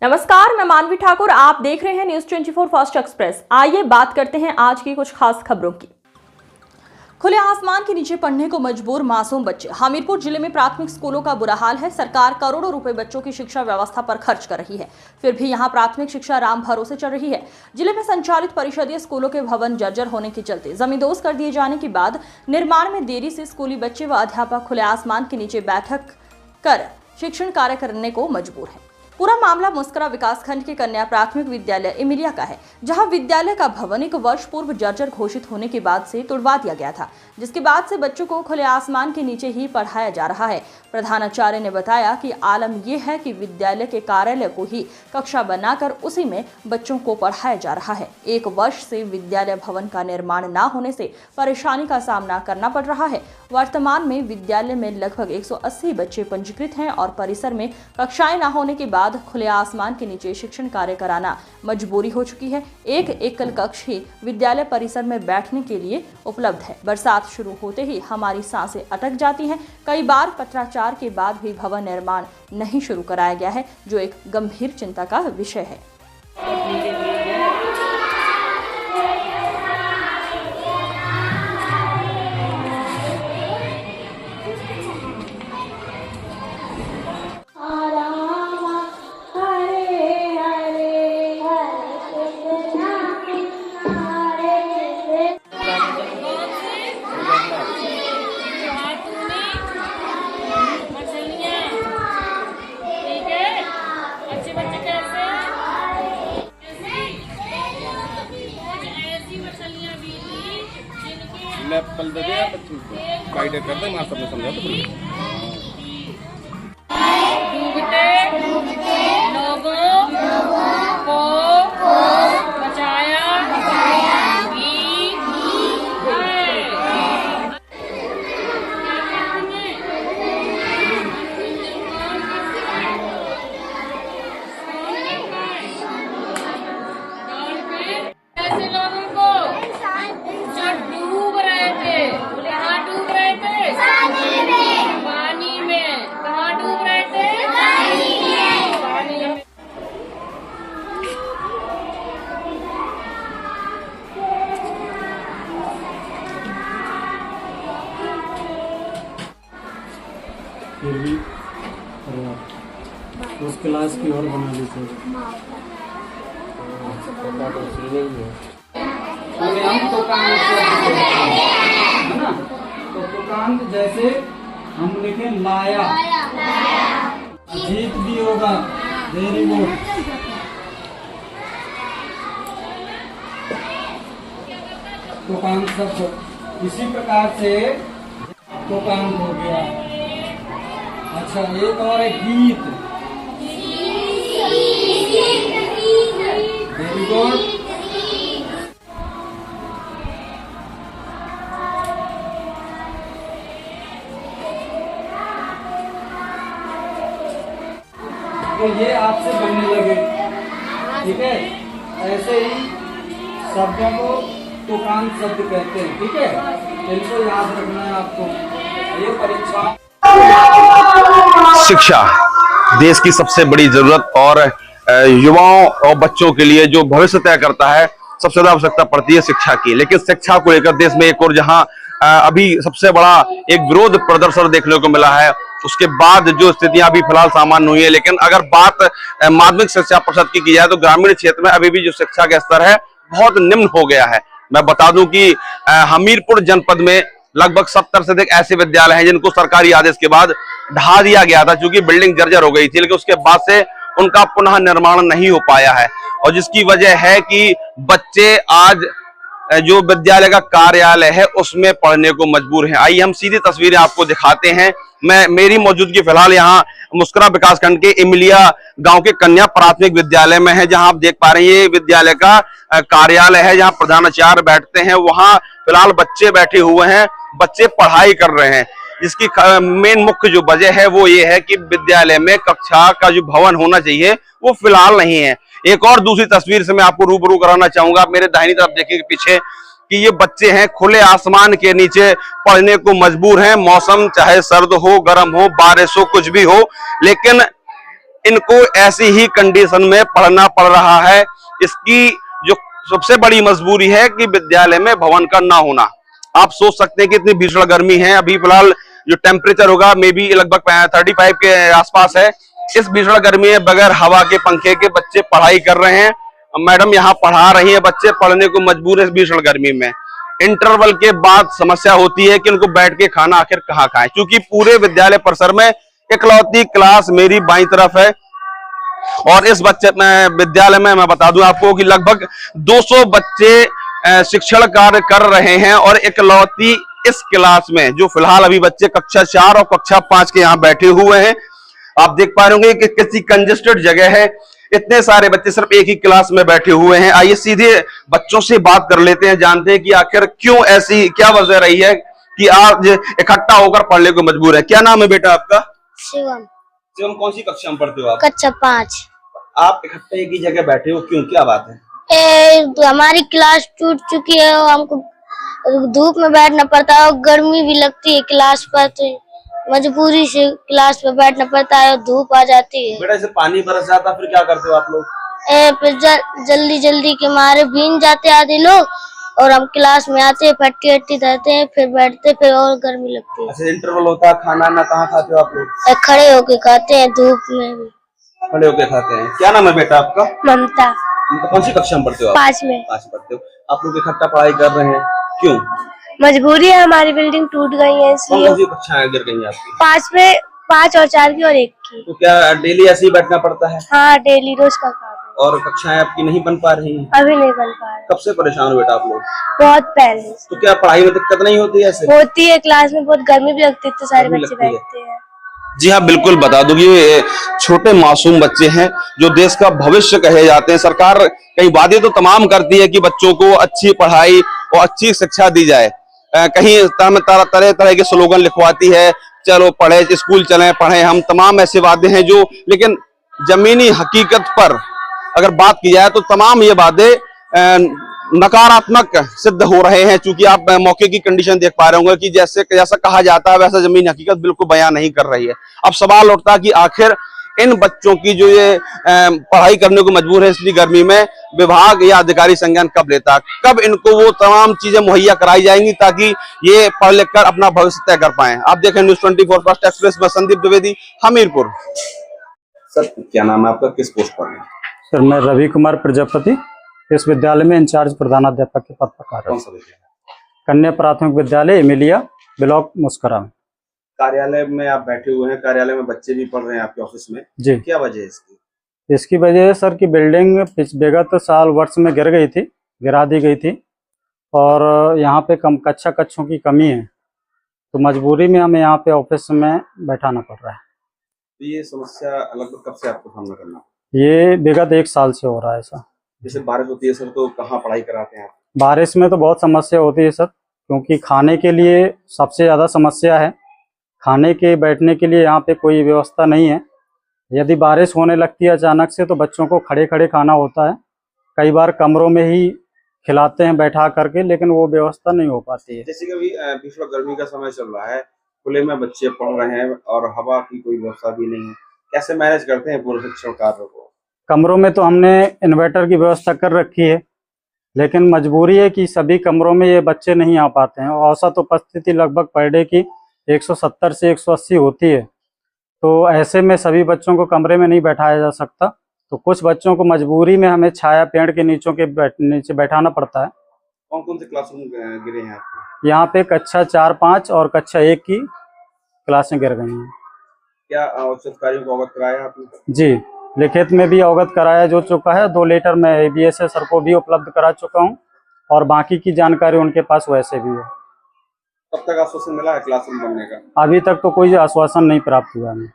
नमस्कार, मैं मानवी ठाकुर। आप देख रहे हैं न्यूज 24 फास्ट एक्सप्रेस। आइए बात करते हैं आज की कुछ खास खबरों की। खुले आसमान के नीचे पढ़ने को मजबूर मासूम बच्चे। हमीरपुर जिले में प्राथमिक स्कूलों का बुरा हाल है। सरकार करोड़ों रुपए बच्चों की शिक्षा व्यवस्था पर खर्च कर रही है, फिर भी यहां प्राथमिक शिक्षा राम भरोसे चल रही है। जिले में संचालित परिषदीय स्कूलों के भवन जर्जर होने के चलते जमींदोज कर दिए जाने के बाद निर्माण में देरी से स्कूली बच्चे व अध्यापक खुले आसमान के नीचे बैठक कर शिक्षण कार्य करने को मजबूर है। पूरा मामला मुस्करा विकासखंड के कन्या प्राथमिक विद्यालय इमिलिया का है, जहां विद्यालय का भवन 1 वर्ष पूर्व जर्जर घोषित होने के बाद से तुड़वा दिया गया था, जिसके बाद से बच्चों को खुले आसमान के नीचे ही पढ़ाया जा रहा है। प्रधानाचार्य ने बताया कि आलम यह है कि विद्यालय के कार्यालय को ही कक्षा बनाकर उसी में बच्चों को पढ़ाया जा रहा है। 1 वर्ष से विद्यालय भवन का निर्माण न होने से परेशानी का सामना करना पड़ रहा है। वर्तमान में विद्यालय में लगभग 180 बच्चे पंजीकृत हैं और परिसर में कक्षाएं न होने के बाद खुले आसमान के नीचे शिक्षण कार्य कराना मजबूरी हो चुकी है। एक एकल कक्ष ही विद्यालय परिसर में बैठने के लिए उपलब्ध है। बरसात शुरू होते ही हमारी सांसें अटक जाती हैं। कई बार पत्राचार के बाद भी भवन निर्माण नहीं शुरू कराया गया है, जो एक गंभीर चिंता का विषय है। पल दे दे बच्चों को गाइड कर दे, मास्टर ने समझा तो डूबते लोगों को बचाया भी है। ऐसे लोगों को जो डूब रहे थे, कहाँ डूब रहे थे? पानी में। कहाँ डूब रहे थे? पानी में। फिर भी उस क्लास की और बना दी थी। तो दुकान जैसे हम लिखे लाया, जीत भी होगा, वेरी गुड। दुकान सब इसी प्रकार से दुकान हो गया। अच्छा, एक और है गीत, वेरी गुड। तो ये आपसे बनने लगे, ठीक है। ऐसे ही शब्दों को दुकान शब्द कहते हैं, ठीक है। इनको याद रखना है आपको। ये परीक्षा शिक्षा देश की सबसे बड़ी जरूरत और युवाओं और बच्चों के लिए जो भविष्य तय करता है, सबसे ज्यादा आवश्यकता पड़ती है शिक्षा की। लेकिन शिक्षा को लेकर देश में एक और जहां अभी सबसे बड़ा एक विरोध प्रदर्शन देखने को मिला है, उसके बाद जो स्थितियां अभी फिलहाल सामान्य हुई है। लेकिन अगर बात माध्यमिक शिक्षा परिषद की जाए तो ग्रामीण क्षेत्र में अभी भी जो शिक्षा का स्तर है बहुत निम्न हो गया है। मैं बता दूं कि हमीरपुर जनपद में लगभग 70 से अधिक ऐसे विद्यालय हैं जिनको सरकारी आदेश के बाद ढा दिया गया था, क्योंकि बिल्डिंग जर्जर हो गई थी। लेकिन उसके बाद से उनका पुनः निर्माण नहीं हो पाया है, और जिसकी वजह है कि बच्चे आज जो विद्यालय का कार्यालय है उसमें पढ़ने को मजबूर हैं। आइए हम सीधी तस्वीरें आपको दिखाते हैं। मेरी मौजूदगी फिलहाल यहाँ मुस्करा विकासखंड के इमिलिया गांव के कन्या प्राथमिक विद्यालय में है, जहां आप देख पा रहे हैं ये विद्यालय का कार्यालय है, जहां प्रधानाचार्य बैठते हैं। वहां फिलहाल बच्चे बैठे हुए हैं, बच्चे पढ़ाई कर रहे हैं। इसकी मेन मुख्य जो वजह है वो ये है कि विद्यालय में कक्षा का जो भवन होना चाहिए वो फिलहाल नहीं है। एक और दूसरी तस्वीर से मैं आपको रूबरू कराना चाहूंगा। मेरे दाहिनी तरफ देखेंगे पीछे कि ये बच्चे हैं खुले आसमान के नीचे पढ़ने को मजबूर हैं। मौसम चाहे सर्द हो, गर्म हो, बारिश हो, कुछ भी हो, लेकिन इनको ऐसी ही कंडीशन में पढ़ना पड़ रहा है। इसकी जो सबसे बड़ी मजबूरी है कि विद्यालय में भवन का ना होना। आप सोच सकते हैं कि इतनी भीषण गर्मी है, अभी फिलहाल जो टेम्परेचर होगा मे बी लगभग 35 के आसपास है। इस भीषण गर्मी में बगैर हवा के पंखे के बच्चे पढ़ाई कर रहे हैं। मैडम यहाँ पढ़ा रही है, बच्चे पढ़ने को मजबूर है इस भीषण गर्मी में। इंटरवल के बाद समस्या होती है कि उनको बैठ के खाना आखिर कहाँ खाएं, क्योंकि पूरे विद्यालय परिसर में इकलौती क्लास मेरी बाईं तरफ है। और इस विद्यालय में मैं बता दूं आपको कि लगभग 200 बच्चे शिक्षण कार्य कर रहे हैं और इकलौती इस क्लास में जो फिलहाल अभी बच्चे कक्षा 4 और कक्षा 5 के यहाँ बैठे हुए हैं। आप देख पा रहे होंगे कि कितनी कंजेस्टेड जगह है, इतने सारे बच्चे सिर्फ एक ही क्लास में बैठे हुए हैं। आइए सीधे बच्चों से बात कर लेते हैं, जानते हैं कि आखिर क्यों ऐसी क्या वजह रही है कि आज इकट्ठा होकर पढ़ने को मजबूर है। क्या नाम है बेटा आपका? शिवम। शिवम, कौन सी कक्षा में पढ़ते हो आप? कक्षा 5। आप इकट्ठे एक ही जगह बैठे हो, क्यों, क्या बात है? हमारी क्लास टूट चुकी है, हमको धूप में बैठना पड़ता है और गर्मी भी लगती है क्लास पर, तो मजबूरी से क्लास पे बैठना पड़ता है और धूप आ जाती है। बेटा ऐसे पानी बरस जाता फिर क्या करते हो आप लोग? फिर जल्दी जल्दी के मारे भीग जाते आधे लोग और हम क्लास में आते हैं, फटकी हट्टी रहते हैं, फिर बैठते, फिर और गर्मी लगती है। अच्छा, इंटरवल होता है, खाना ना कहाँ खाते हो आप लोग? खड़े होके खाते हैं, धूप में भी खड़े होके खाते हैं। क्या नाम है बेटा आपका? ममता। कौन सी कक्षा में पढ़ते हो आप? 5 में। 5 पढ़ते हो। आप लोग इकट्ठा पढ़ाई कर रहे हैं, क्यों? मजबूरी है, हमारी बिल्डिंग टूट गई है इसलिए। कौन सी कक्षाएं गिर गई आपकी? 5 में, 5 और 4 की और 1 की। तो क्या डेली ऐसे ही बैठना पड़ता है? हाँ, डेली रोज का काम है। और कक्षाएं आपकी नहीं बन पा रही हैं? अभी नहीं बन पा रहा। कब से परेशान हो बेटा आप लोग? बहुत पहले से। तो क्या पढ़ाई में दिक्कत नहीं होती है ऐसे? होती है, क्लास में बहुत गर्मी भी लगती है तो सारे गर्मी बच्चे लगती है। बैठते हैं। जी हाँ, बिल्कुल बता दूं, ये छोटे मासूम बच्चे हैं जो देश का भविष्य कहे जाते हैं। सरकार कई वादे तो तमाम करती है कि बच्चों को अच्छी पढ़ाई और अच्छी शिक्षा दी जाए, कहीं तरह तरह के स्लोगन लिखवाती है, चलो पढ़े, स्कूल चलें, पढ़ें हम, तमाम ऐसे वादे हैं जो, लेकिन जमीनी हकीकत पर अगर बात की जाए तो तमाम ये वादे नकारात्मक सिद्ध हो रहे हैं। चूंकि आप मौके की कंडीशन देख पा रहे होंगे कि जैसा कहा जाता है वैसा जमीनी हकीकत बिल्कुल बयान नहीं कर रही है। अब सवाल उठता है कि आखिर इन बच्चों की जो ये पढ़ाई करने को मजबूर है इसलिए गर्मी में, विभाग या अधिकारी संज्ञान कब लेता, कब इनको वो तमाम चीजें मुहैया कराई जाएंगी ताकि ये पढ़ लिख कर अपना भविष्य तय कर पाए। आप देखें न्यूज़ 24 फास्ट एक्सप्रेस में संदीप द्विवेदी, हमीरपुर। सर क्या नाम है आपका, किस पोस्ट पर हैं? सर मैं रवि कुमार प्रजापति इस विद्यालय में इंचार्ज प्रधानाध्यापक के पद पर कार्यरत। कन्या प्राथमिक विद्यालय एमिलिया, ब्लॉक मुस्करा। कार्यालय में आप बैठे हुए हैं, कार्यालय में बच्चे भी पढ़ रहे हैं आपके ऑफिस में जी। क्या वजह है इसकी? इसकी वजह है सर की बिल्डिंग विगत साल वर्ष में गिरा दी गई थी और यहाँ पे कक्षों की कमी है, तो मजबूरी में हमें यहाँ पे ऑफिस में बैठाना पड़ रहा है। तो ये समस्या लगभग कब से आपको सामना करना? ये विगत 1 साल से हो रहा है सर। जैसे बारिश होती है सर तो कहाँ पढ़ाई कराते हैं आप? बारिश में तो बहुत समस्या होती है सर, क्योंकि खाने के लिए सबसे ज़्यादा समस्या है। खाने के बैठने के लिए यहाँ पे कोई व्यवस्था नहीं है। यदि बारिश होने लगती है अचानक से तो बच्चों को खड़े खड़े खाना होता है। कई बार कमरों में ही खिलाते हैं बैठा करके, लेकिन वो व्यवस्था नहीं हो पाती है। जैसे कि अभी भीषण गर्मी का समय चल रहा है, खुले में बच्चे पढ़ रहे हैं और हवा की कोई व्यवस्था भी नहीं है, कैसे मैनेज करते हैं पूरे शिक्षण कार्य को? कमरों में तो हमने इन्वर्टर की व्यवस्था कर रखी है, लेकिन मजबूरी है कि सभी कमरों में ये बच्चे नहीं आ पाते हैं। औसत उपस्थिति लगभग पर डे की 170 से 180 होती है, तो ऐसे में सभी बच्चों को कमरे में नहीं बैठाया जा सकता। तो कुछ बच्चों को मजबूरी में हमें छाया पेड़ के नीचे बैठाना पड़ता है। कौन कौन से क्लासरूम गिरे हैं आपके? यहाँ पे कक्षा 4, 5 और कक्षा 1 की क्लासें गिर गई हैं। क्या अधिकारियों को अवगत कराया आपने? जी, लिखित में भी अवगत कराया जो चुका है। 2 लेटर मैं ABSA सर को भी उपलब्ध करा चुका हूँ और बाकी की जानकारी उनके पास वैसे भी है। कब तक आश्वासन मिला है क्लासरूम बनने का? अभी तक तो कोई आश्वासन नहीं प्राप्त हुआ है।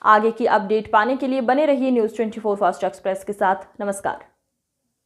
आगे की अपडेट पाने के लिए बने रहिए न्यूज़ 24 फास्ट एक्सप्रेस के साथ। नमस्कार।